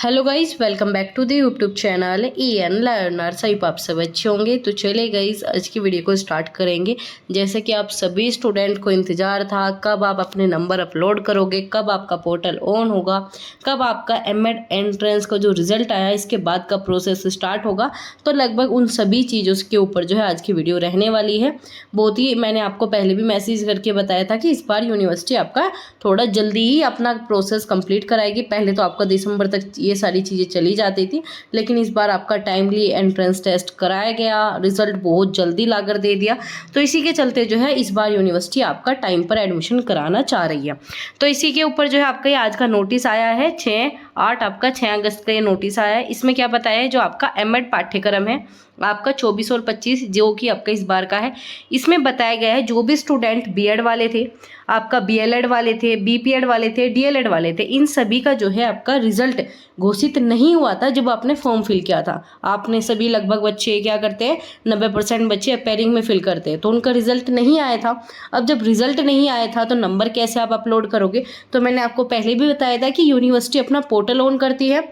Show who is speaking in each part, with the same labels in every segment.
Speaker 1: Hello guys, welcome back to the YouTube channel EN learners. आई आप सब अच्छे होंगे। तो चले गाइज, आज की वीडियो को स्टार्ट करेंगे। जैसे कि आप सभी स्टूडेंट को इंतज़ार था कब आप अपने नंबर अपलोड करोगे, कब आपका पोर्टल ऑन होगा, कब आपका एमएड एंट्रेंस का जो रिजल्ट आया इसके बाद का प्रोसेस स्टार्ट होगा। तो लगभग उन सभी चीज़ों के ऊपर जो है आज की वीडियो रहने वाली है। बहुत ही मैंने आपको पहले भी मैसेज करके बताया था कि इस बार यूनिवर्सिटी आपका थोड़ा जल्दी ही अपना प्रोसेस कंप्लीट कराएगी। पहले तो आपका दिसंबर तक ये सारी चीज़ें चली जाती थी, लेकिन इस बार आपका टाइमली एंट्रेंस टेस्ट कराया गया, रिजल्ट बहुत जल्दी लाकर दे दिया। तो इसी के चलते जो है इस बार यूनिवर्सिटी आपका टाइम पर एडमिशन कराना चाह रही है। तो इसी के ऊपर जो है आपका ये आज का नोटिस आया है 6/8 आपका 6 अगस्त का ये नोटिस आया है। इसमें क्या बताया है, जो आपका एमएड पाठ्यक्रम है आपका 24 और 25 जो कि आपका इस बार का है, इसमें बताया गया है जो भी स्टूडेंट बीएड वाले थे, आपका बीएलएड वाले थे, बीपीएड वाले थे, डीएलएड वाले थे, इन सभी का जो है आपका रिजल्ट घोषित नहीं हुआ था जब आपने फॉर्म फिल किया था। आपने सभी लगभग बच्चे क्या करते हैं, 90% बच्चे अपेयरिंग में फिल करते हैं, तो उनका रिजल्ट नहीं आया था। अब जब रिजल्ट नहीं आया था तो नंबर कैसे आप अपलोड करोगे। तो मैंने आपको पहले भी बताया था कि यूनिवर्सिटी अपना पोर्टल ऑन करती है।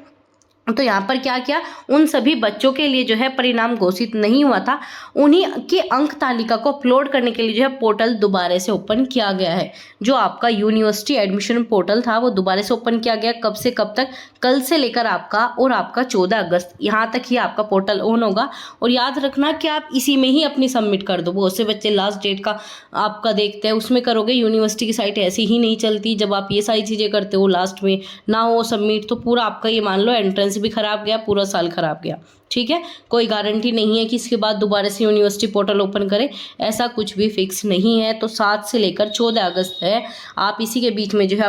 Speaker 1: तो यहाँ पर क्या किया, उन सभी बच्चों के लिए जो है परिणाम घोषित नहीं हुआ था, उन्हीं की अंक तालिका को अपलोड करने के लिए जो है पोर्टल दोबारा से ओपन किया गया है। जो आपका यूनिवर्सिटी एडमिशन पोर्टल था वो दोबारा से ओपन किया गया। कब से कब तक, कल से लेकर आपका और आपका 14 अगस्त यहाँ तक ही आपका पोर्टल ऑन होगा। और याद रखना कि आप इसी में ही अपनी सबमिट कर दो। बहुत से बच्चे लास्ट डेट का आपका देखते हैं उसमें करोगे, यूनिवर्सिटी की साइट ऐसी ही नहीं चलती। जब आप ये सारी चीज़ें करते हो लास्ट में ना हो सबमिट, तो पूरा आपका ये मान लो एंट्रेंस भी खराब गया, पूरा साल खराब गया। ठीक है, कोई गारंटी नहीं है कि इसके बाद दोबारा से यूनिवर्सिटी पोर्टल ओपन करे, ऐसा कुछ भी फिक्स नहीं है। तो 7 से लेकर 14 अगस्त है, आप इसी के बीच में जो है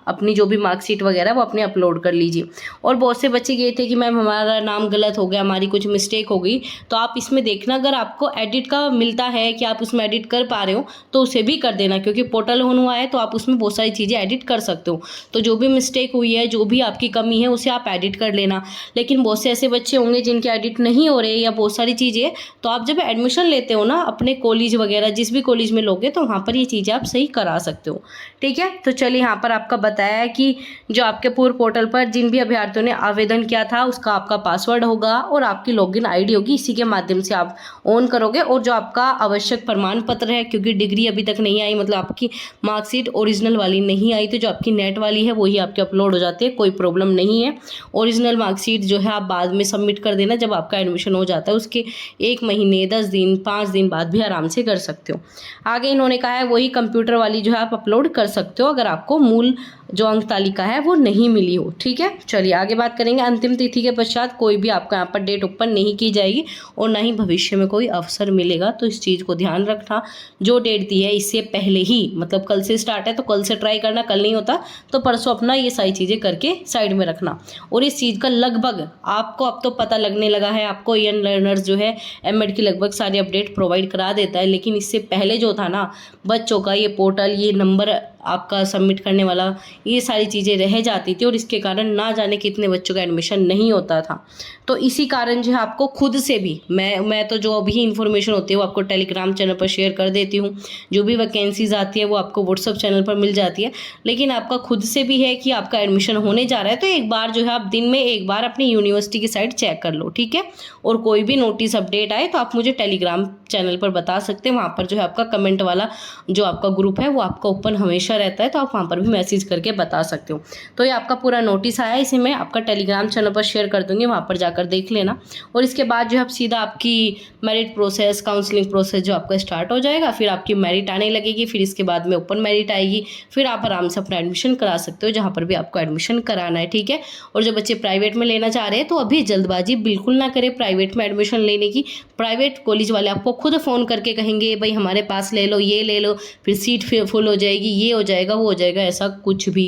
Speaker 1: अपनी जो भी मार्कशीट वगैरह वो अपने अपलोड कर लीजिए। और बहुत से बच्चे ये थे कि मैम हमारा नाम गलत हो गया, हमारी कुछ मिस्टेक हो गई, तो आप इसमें देखना अगर आपको एडिट का मिलता है कि आप उसमें एडिट कर पा रहे हो तो उसे भी कर देना, क्योंकि पोर्टल ऑन हुआ है तो आप उसमें बहुत सारी चीज़ें एडिट कर सकते हो। तो जो भी मिस्टेक हुई है, जो भी आपकी कमी है, उसे आप एडिट कर लेना। लेकिन बहुत से ऐसे बच्चे होंगे जिनके एडिट नहीं हो रहे या बहुत सारी चीज़ें, तो आप जब एडमिशन लेते हो ना अपने कॉलेज वगैरह जिस भी कॉलेज में लोगे, तो वहाँ पर ये चीज़ें आप सही करा सकते हो। ठीक है, तो चलिए यहाँ पर आपका बताया है कि जो आपके पूर्व पोर्टल पर जिन भी अभ्यर्थियों ने आवेदन किया था उसका आपका पासवर्ड होगा और आपकी लॉगिन आईडी होगी, इसी के माध्यम से आप ऑन करोगे। और जो आपका आवश्यक प्रमाण पत्र है, क्योंकि डिग्री अभी तक नहीं आई, मतलब आपकी मार्कशीट ओरिजिनल वाली नहीं आई, तो जो आपकी नेट वाली है वही आपके अपलोड हो जाती है, कोई प्रॉब्लम नहीं है। ओरिजिनल मार्कशीट जो है आप बाद में सबमिट कर देना जब आपका एडमिशन हो जाता है, उसके 1 महीने 10 दिन 5 दिन बाद भी आराम से कर सकते हो। आगे इन्होंने कहा है वही कंप्यूटर वाली जो है आप अपलोड कर सकते हो अगर आपको मूल जो अंक तालिका है वो नहीं मिली हो। ठीक है, चलिए आगे बात करेंगे। अंतिम तिथि के पश्चात कोई भी आपका यहाँ पर डेट ओपन नहीं की जाएगी और ना ही भविष्य में कोई अवसर मिलेगा, तो इस चीज़ को ध्यान रखना। जो डेट दी है इससे पहले ही, मतलब कल से स्टार्ट है तो कल से ट्राई करना, कल नहीं होता तो परसों अपना ये सारी चीज़ें करके साइड में रखना। और इस चीज़ का लगभग आपको अब तो पता लगने लगा है, आपको EN लर्नर्स जो है एमएड की लगभग सारी अपडेट प्रोवाइड करा देता है। लेकिन इससे पहले जो था ना, बच्चों का ये पोर्टल, ये नंबर आपका सबमिट करने वाला, ये सारी चीज़ें रह जाती थी और इसके कारण ना जाने कितने बच्चों का एडमिशन नहीं होता था। तो इसी कारण जो है आपको खुद से भी मैं तो जो अभी इन्फॉर्मेशन होती है वो आपको टेलीग्राम चैनल पर शेयर कर देती हूँ। जो भी वैकेंसीज आती है वो आपको व्हाट्सअप चैनल पर मिल जाती है। लेकिन आपका खुद से भी है कि आपका एडमिशन होने जा रहा है, तो एक बार जो है आप दिन में एक बार अपनी यूनिवर्सिटी की साइट चेक कर लो। ठीक है, और कोई भी नोटिस अपडेट आए तो आप मुझे टेलीग्राम चैनल पर बता सकते हैं। वहाँ पर जो है आपका कमेंट वाला जो आपका ग्रुप है वो आपका ओपन हमेशा रहता है, तो आप वहाँ पर भी मैसेज करके बता सकते हो। तो ये आपका पूरा नोटिस आया है, इसे मैं आपका टेलीग्राम चैनल पर शेयर कर दूंगी, वहाँ पर जाकर देख लेना। और इसके बाद जो है सीधा आपकी मेरिट प्रोसेस, काउंसलिंग प्रोसेस जो आपका स्टार्ट हो जाएगा, फिर आपकी मेरिट आने लगेगी, फिर इसके बाद में ओपन मेरिट आएगी, फिर आप आराम से अपना एडमिशन करा सकते हो जहाँ पर भी आपको एडमिशन कराना है। ठीक है, और जो बच्चे प्राइवेट में लेना चाह रहे हैं तो अभी जल्दबाजी बिल्कुल ना करें प्राइवेट में एडमिशन लेने की। प्राइवेट कॉलेज वाले आपको खुद फ़ोन करके कहेंगे भाई हमारे पास ले लो, ये ले लो, फिर सीट फुल हो जाएगी, ये हो जाएगा, वो हो जाएगा। ऐसा कुछ भी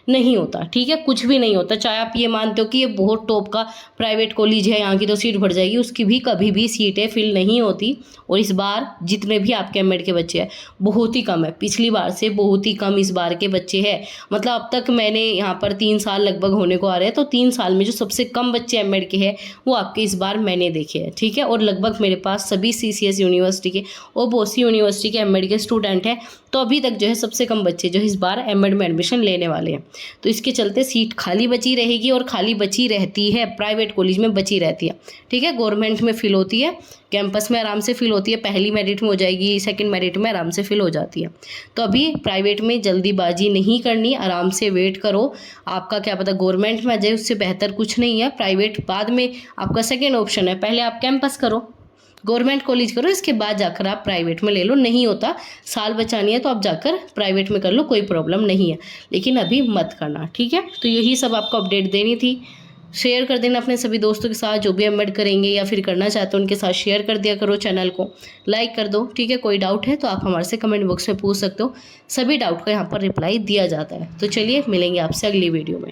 Speaker 1: नहीं होता। ठीक है, कुछ भी नहीं होता। चाहे आप ये मानते हो कि ये बहुत टॉप का प्राइवेट कॉलेज है, यहाँ की तो सीट भर जाएगी, उसकी भी कभी भी सीटें फिल नहीं होती। और इस बार जितने भी आपके एमएड के बच्चे हैं बहुत ही कम है, पिछली बार से बहुत ही कम इस बार के बच्चे हैं। मतलब अब तक मैंने यहाँ पर 3 साल लगभग होने को आ रहे हैं, तो 3 साल में जो सबसे कम बच्चे एमएड के हैं वो आपके इस बार मैंने देखे हैं। ठीक है, और लगभग मेरे पास सभी CCS यूनिवर्सिटी के और बहुत सी यूनिवर्सिटी के एमएड के स्टूडेंट हैं तो अभी तक जो है सबसे कम बच्चे जो इस बार एमएड में एडमिशन लेने वाले हैं। तो इसके चलते सीट खाली बची रहेगी और खाली बची रहती है, प्राइवेट कॉलेज में बची रहती है, ठीक है। गवर्नमेंट में फिल होती है, कैंपस में आराम से फिल होती है, पहली मेरिट में हो जाएगी, सेकंड मेरिट में आराम से फिल हो जाती है। तो अभी प्राइवेट में जल्दीबाजी नहीं करनी, आराम से वेट करो, आपका क्या पता गवर्नमेंट में आ जाए, उससे बेहतर कुछ नहीं है। प्राइवेट बाद में आपका सेकेंड ऑप्शन है, पहले आप कैंपस करो, गवर्नमेंट कॉलेज करो, इसके बाद जाकर आप प्राइवेट में ले लो। नहीं होता, साल बचानी है तो आप जाकर प्राइवेट में कर लो, कोई प्रॉब्लम नहीं है, लेकिन अभी मत करना, ठीक है। तो यही सब आपको अपडेट देनी थी। शेयर कर देना अपने सभी दोस्तों के साथ, जो भी एमएड करेंगे या फिर करना चाहते हो उनके साथ शेयर कर दिया करो, चैनल को लाइक कर दो, ठीक है। कोई डाउट है तो आप हमारे से कमेंट बॉक्स में पूछ सकते हो, सभी डाउट का यहाँ पर रिप्लाई दिया जाता है। तो चलिए मिलेंगे आपसे अगली वीडियो में।